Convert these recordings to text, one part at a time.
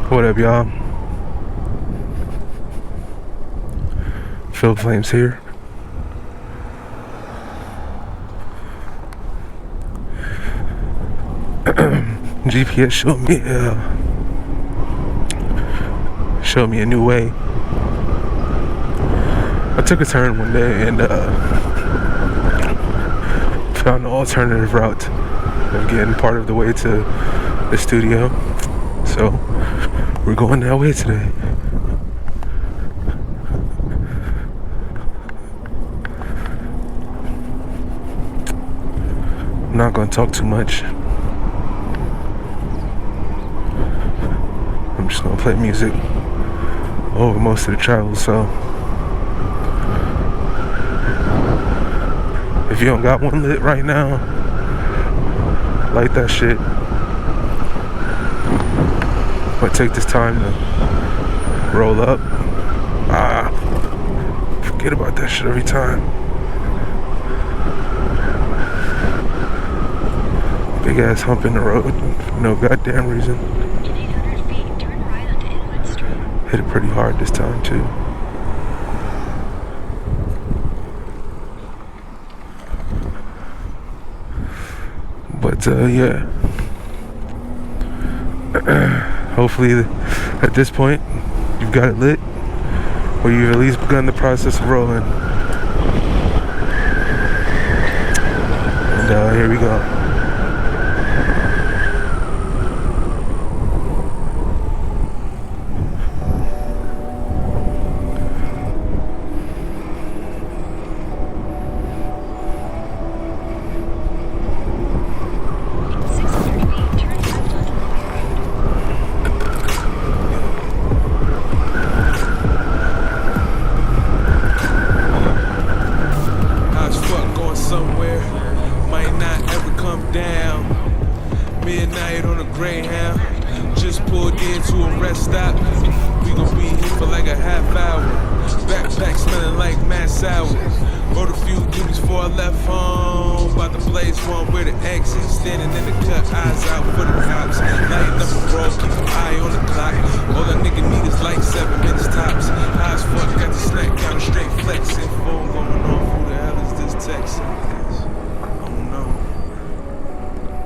What up, y'all? Phil Flames here. GPS showed me a new way. I took a turn one day and found an alternative route of getting part of the way to the studio. So we're going that way today. I'm not gonna talk too much. I'm just gonna play music over most of the travel, so if you don't got one lit right now, light that shit. But take this time to roll up. Forget about that shit every time. Big ass hump in the road for no goddamn reason. In 800 feet, turn right onto Inlet Street. Hit it pretty hard this time too. But yeah. Hopefully at this point you've got it lit, or you've at least begun the process of rolling. And here we go. Midnight on a Greyhound, just pulled into a rest stop. We gon' be here for like a half hour. Backpack smelling like mad sour. Wrote a few duties before I left home. About to blaze one where the exit. Standing in the cut, eyes out for the cops. Lighting up a roll, keep an eye on the clock. All a nigga need is like 7 minutes tops. High as fuck, got the snack counter straight flexing. Phone going off, who the hell is this texting? I don't know.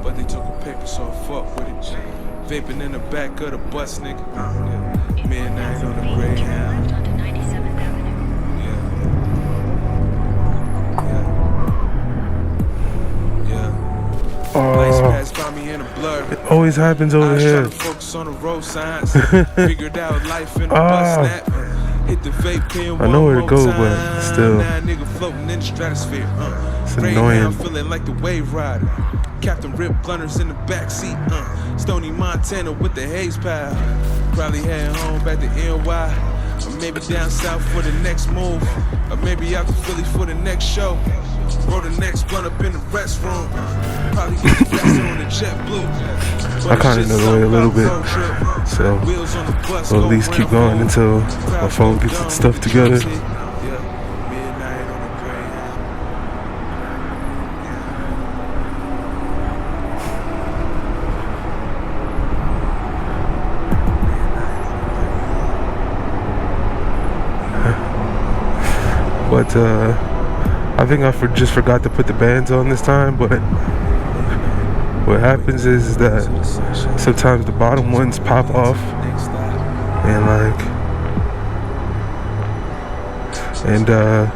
But they took a paper, so I fuck with it. Vaping in the back of the bus, nigga. Yeah. Midnight on the Greyhound. Left onto 97th Avenue. Yeah. Lights pass by me in a blur. It always happens over here. I was trying to focus on the road signs. Figured out life in the bus snap. Hit the vape pen I know where to go, time. but still. Now nigga floating in the stratosphere. It's Greyhound annoying. feeling like the wave rider. Captain Rip Blunters in the backseat. Stony Montana with the haze pile. Probably heading home back to NY. Or maybe down south for the next move. Or maybe out to Philly for the next show. Roll the next blunt up in the restroom. Probably get the best on the JetBlue. I kind of know the way a little bit, so we'll at least keep going until my phone gets its stuff together. But I think I just forgot to put the bands on this time, but what happens is that sometimes the bottom ones pop off and the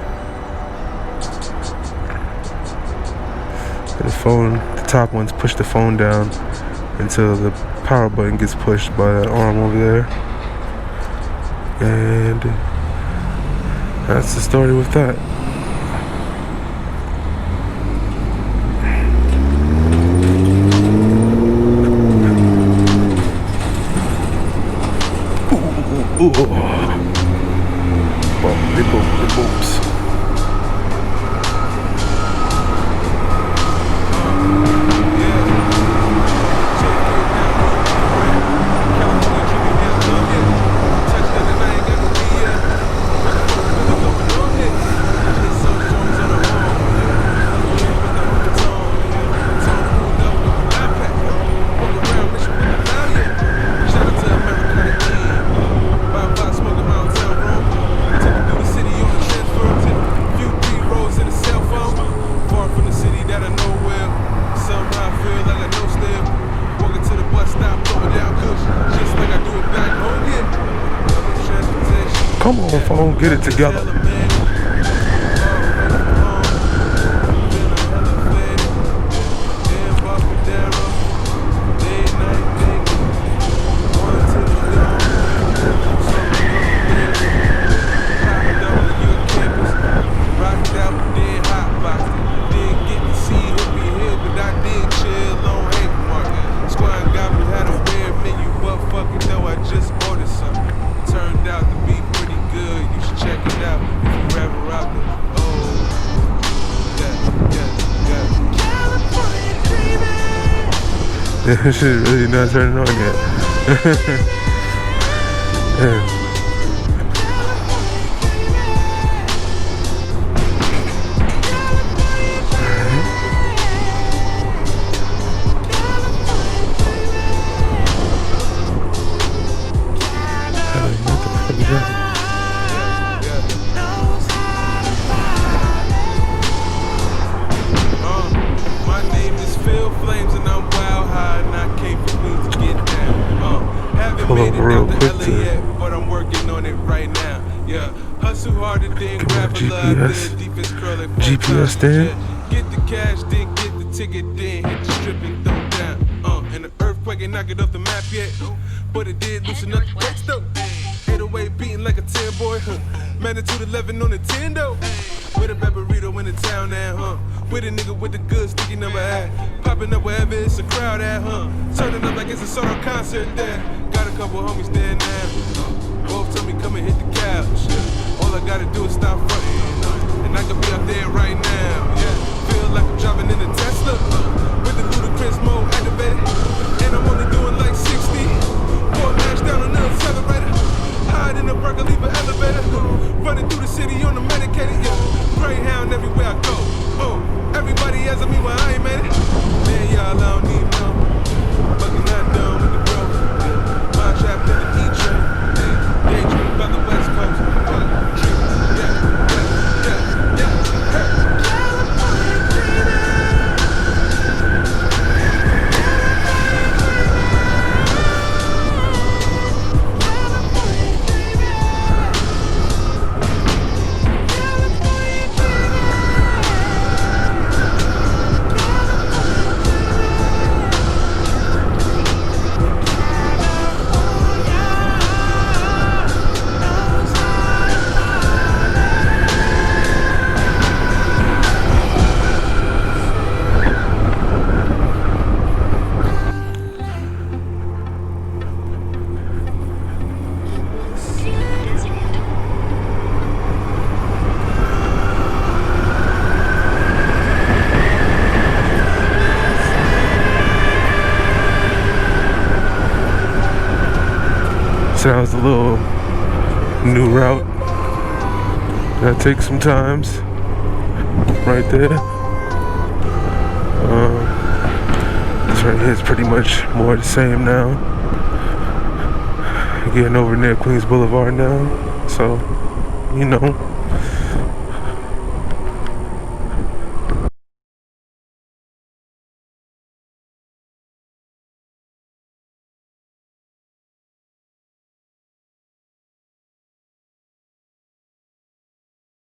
top ones push the phone down until the power button gets pushed by that arm over there, and that's the story with that. Ooh. The boops. Come on, phone, get it together. This shit really not turning on yet. Yeah. What the fuck is that? Pull up real quick but I'm working on it right now. Yeah, hustle harder than grab a GPS stand. Get the cash, then get the ticket, then hit the strip and throw down. And the earthquake ain't knock it off the map yet, but it did loosen up the text though. 808 beating like a 10 boy, magnitude 11 on the 10 though. With a burrito in the town now, with a nigga with the good sticky number at. Popping up wherever it's a crowd at, turning up like it's a solo concert there. Got a couple homies there now. Both tell me come and hit the couch. All I gotta do is stop frontin', and I can be out there right now. Yeah, feel like I'm driving in a Tesla, with the ludicrous mode activated, and I'm only doing like 60. Four lash down on the accelerator, hide in the burger, leave an elevator. Running through the city on the medicated, yeah. Greyhound everywhere I go. Oh, everybody asking me why I ain't made it. Man, y'all, I don't need no. Fucking not done with the growth. Yeah. Mind trapped in the E-train. Yeah. Daydream by the West Coast. That was a little new route. That takes some times. Right there. This right here is pretty much more the same now. Getting over near Queens Boulevard now. So, you know.